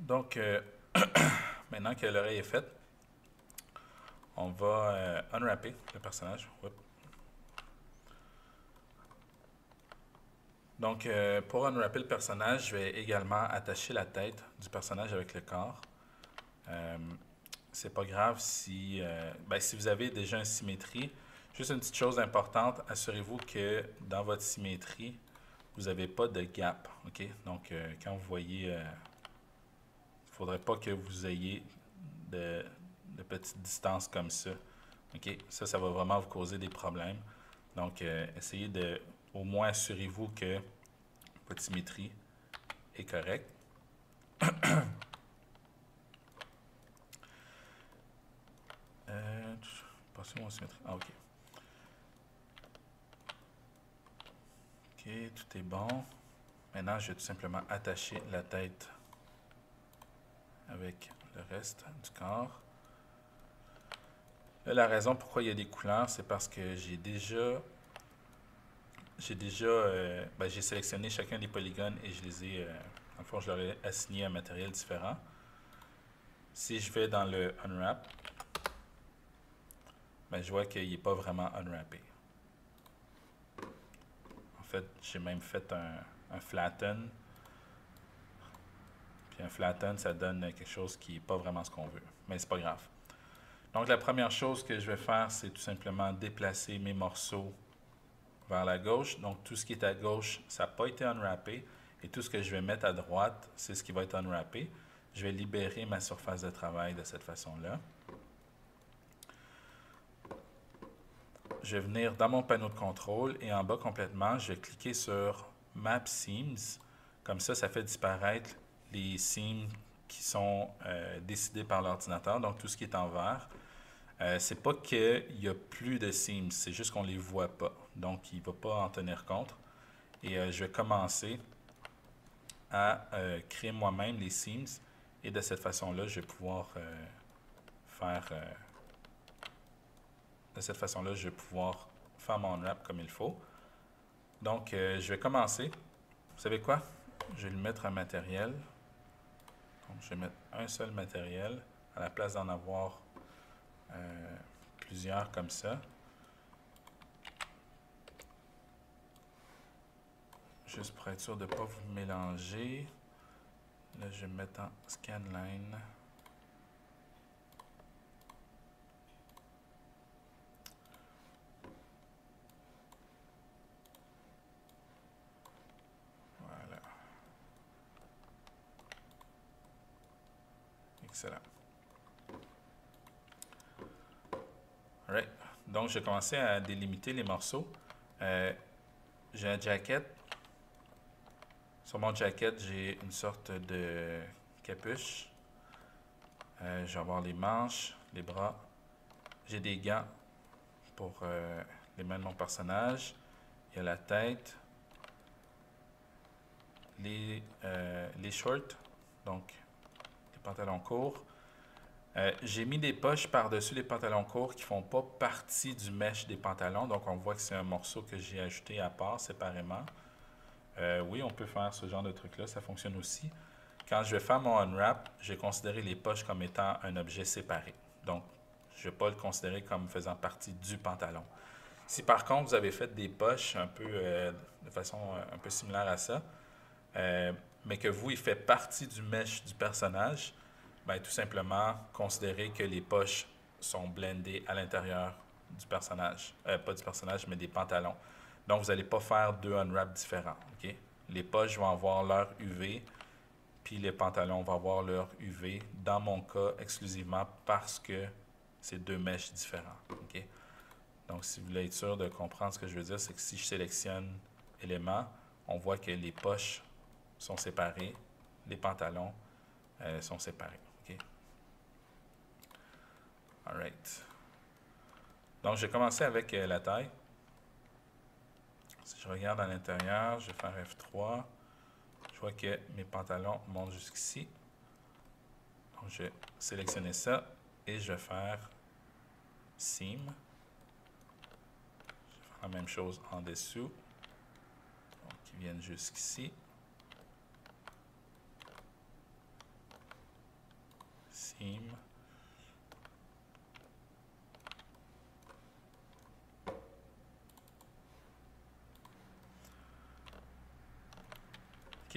Donc, maintenant que l'oreille est faite, on va unwrapper le personnage. Oups. Donc, pour unwrapper le personnage, je vais également attacher la tête du personnage avec le corps. C'est pas grave si, si vous avez déjà une symétrie. Juste une petite chose importante, assurez-vous que dans votre symétrie, vous n'avez pas de gap. OK? Donc, quand vous voyez, il ne faudrait pas que vous ayez de petites distances comme ça. OK? Ça va vraiment vous causer des problèmes. Donc, essayez de, au moins assurez-vous que votre symétrie est correcte. Passez mon symétrie. Ah, OK. OK, tout est bon. Maintenant, je vais tout simplement attacher la tête avec le reste du corps. Là, la raison pourquoi il y a des couleurs, c'est parce que j'ai sélectionné chacun des polygones et je les ai, dans le fond, je leur ai assigné un matériel différent. Si je vais dans le Unwrap, je vois qu'il n'est pas vraiment unwrappé. En fait, j'ai même fait un flatten. Puis un flatten, ça donne quelque chose qui n'est pas vraiment ce qu'on veut. Mais c'est pas grave. Donc la première chose que je vais faire, c'est tout simplement déplacer mes morceaux vers la gauche. Donc tout ce qui est à gauche, ça n'a pas été unwrappé. Et tout ce que je vais mettre à droite, c'est ce qui va être unwrappé. Je vais libérer ma surface de travail de cette façon-là. Je vais venir dans mon panneau de contrôle et en bas complètement, je vais cliquer sur Map Seams. Comme ça fait disparaître les seams qui sont décidés par l'ordinateur, donc tout ce qui est en vert. C'est pas qu'il n'y a plus de seams, c'est juste qu'on ne les voit pas. Donc, il ne va pas en tenir compte. Et je vais commencer à créer moi-même les seams. Et de cette façon-là, je vais pouvoir faire mon unwrap comme il faut. Donc, je vais commencer. Vous savez quoi? Je vais lui mettre un matériel. Donc, je vais mettre un seul matériel à la place d'en avoir plusieurs comme ça. Juste pour être sûr de ne pas vous mélanger. Là, je vais me mettre en scanline. Voilà. Excellent. Alright. Donc, je vais commencer à délimiter les morceaux. J'ai un jacket. Sur mon jacket, j'ai une sorte de capuche. Je vais avoir les manches, les bras. J'ai des gants pour les mains de mon personnage. Il y a la tête. Les shorts, donc les pantalons courts. J'ai mis des poches par-dessus les pantalons courts qui ne font pas partie du mesh des pantalons. Donc, on voit que c'est un morceau que j'ai ajouté à part, séparément. Oui, on peut faire ce genre de truc-là, ça fonctionne aussi. Quand je vais faire mon unwrap, je vais considérer les poches comme étant un objet séparé. Donc, je ne vais pas le considérer comme faisant partie du pantalon. Si par contre, vous avez fait des poches un peu de façon un peu similaire à ça, mais que vous, il fait partie du mesh du personnage, tout simplement, considérez que les poches sont blendées à l'intérieur du personnage. Pas du personnage, mais des pantalons. Donc, vous n'allez pas faire deux unwraps différents. Okay? Les poches vont avoir leur UV, puis les pantalons vont avoir leur UV, dans mon cas, exclusivement parce que c'est deux meshes différents. Okay? Donc, si vous voulez être sûr de comprendre ce que je veux dire, c'est que si je sélectionne éléments, on voit que les poches sont séparées, les pantalons sont séparés. Okay? Alright. Donc, je vais commencer avec la taille. Si je regarde à l'intérieur, je vais faire F3. Je vois que mes pantalons montent jusqu'ici. Donc, je vais sélectionner ça et je vais faire Seam. Je vais faire la même chose en dessous. Donc, ils viennent jusqu'ici.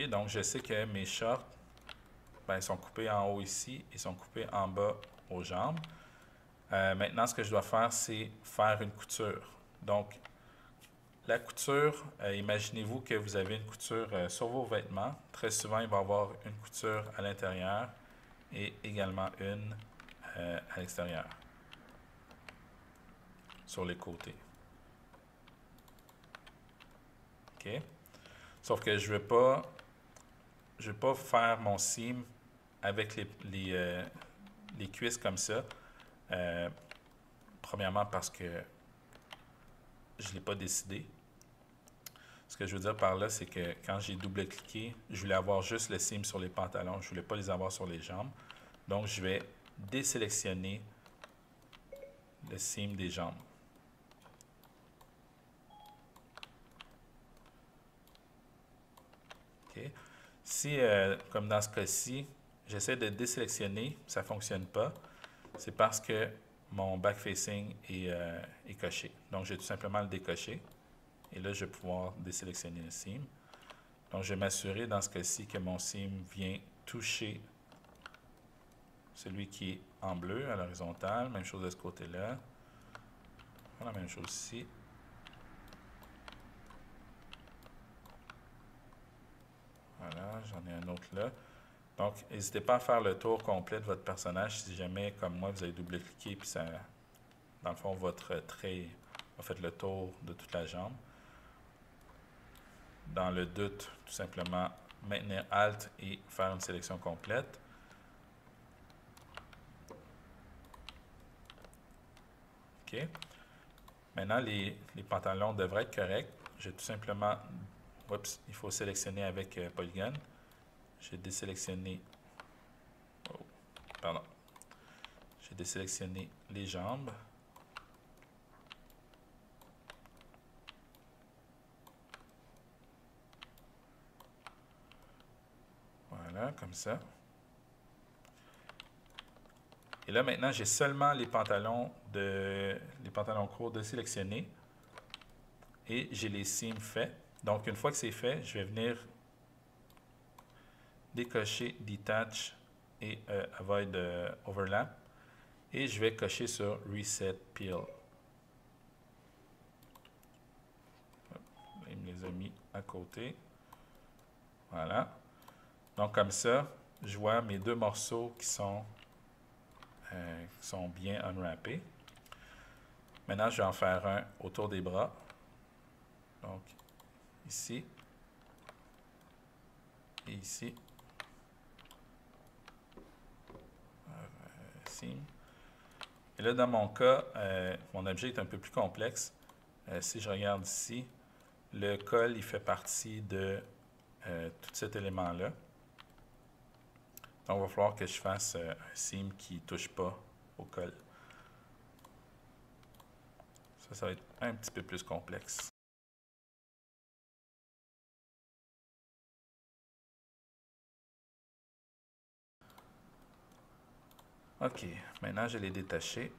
OK, donc je sais que mes shorts, ben, ils sont coupés en haut ici, ils sont coupés en bas aux jambes. Maintenant, ce que je dois faire, c'est faire une couture. Donc, la couture, imaginez-vous que vous avez une couture sur vos vêtements. Très souvent, il va y avoir une couture à l'intérieur et également une à l'extérieur, sur les côtés. OK? Sauf que je ne veux pas faire mon seam avec les cuisses comme ça. Premièrement parce que je ne l'ai pas décidé. Ce que je veux dire par là, c'est que quand j'ai double-cliqué, je voulais avoir juste le seam sur les pantalons. Je ne voulais pas les avoir sur les jambes. Donc, je vais désélectionner le seam des jambes. OK. Si, comme dans ce cas-ci, j'essaie de désélectionner, ça ne fonctionne pas, c'est parce que mon back-facing est coché. Donc, je vais tout simplement le décocher. Et là, je vais pouvoir désélectionner le seam. Donc, je vais m'assurer dans ce cas-ci que mon seam vient toucher celui qui est en bleu à l'horizontale. Même chose de ce côté-là. La même chose ici. Voilà, j'en ai un autre là. Donc, n'hésitez pas à faire le tour complet de votre personnage si jamais, comme moi, vous avez double-cliqué puis ça, dans le fond, votre trait a fait le tour de toute la jambe. Dans le doute, tout simplement maintenir Alt et faire une sélection complète. OK. Maintenant, les pantalons devraient être corrects. J'ai tout simplement... Oups, il faut sélectionner avec polygone. J'ai désélectionné... Oh, pardon. J'ai désélectionné les jambes. Voilà, comme ça. Et là, maintenant, j'ai seulement les pantalons courts de sélectionner. Et j'ai les seams faits. Donc, une fois que c'est fait, je vais venir décocher Detach et Avoid Overlap. Et je vais cocher sur Reset Peel. Il me les a mis à côté. Voilà. Donc, comme ça, je vois mes deux morceaux qui sont bien unwrappés. Maintenant, je vais en faire un autour des bras. Donc, ici et ici. Seam. Et là, dans mon cas, mon objet est un peu plus complexe. Si je regarde ici, le col, il fait partie de tout cet élément-là. Donc, il va falloir que je fasse un seam qui ne touche pas au col. Ça va être un petit peu plus complexe. OK, maintenant je l'ai détaché.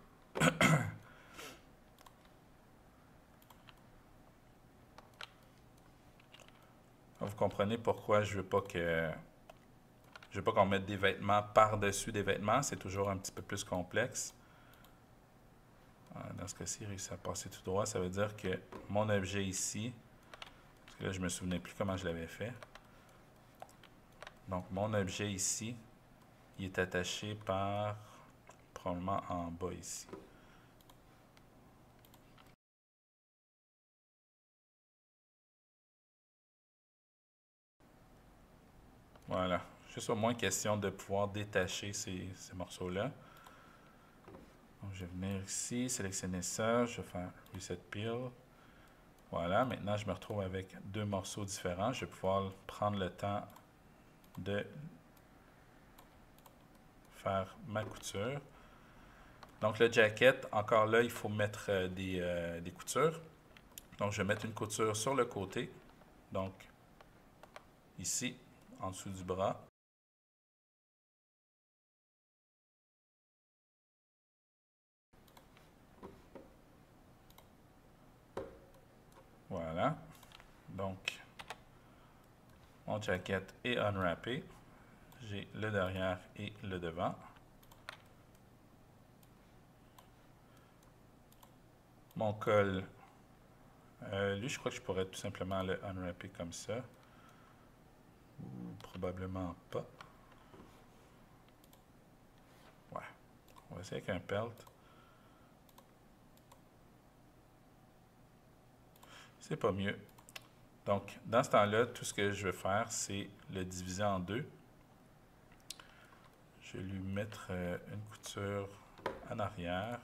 Vous comprenez pourquoi je veux pas qu'on mette des vêtements par-dessus des vêtements. C'est toujours un petit peu plus complexe. Dans ce cas-ci, il réussit à passer tout droit. Ça veut dire que mon objet ici, parce que là, je ne me souvenais plus comment je l'avais fait. Donc, mon objet ici, il est attaché par, probablement en bas ici. Voilà. Juste au moins question de pouvoir détacher ces morceaux-là. Donc, je vais venir ici, sélectionner ça, je vais faire Reset Peel. Voilà, maintenant je me retrouve avec deux morceaux différents. Je vais pouvoir prendre le temps de faire ma couture. Donc le jacket, encore là, il faut mettre des coutures. Donc je vais mettre une couture sur le côté. Donc ici, en dessous du bras. Voilà. Donc, Mon jacket est unwrappé. J'ai le derrière et le devant. Mon col, lui, je crois que je pourrais tout simplement le unwrapper comme ça. Ou probablement pas. Ouais. On va essayer avec un pelt. C'est pas mieux. Donc, dans ce temps-là, tout ce que je vais faire, c'est le diviser en deux. Je vais lui mettre une couture en arrière.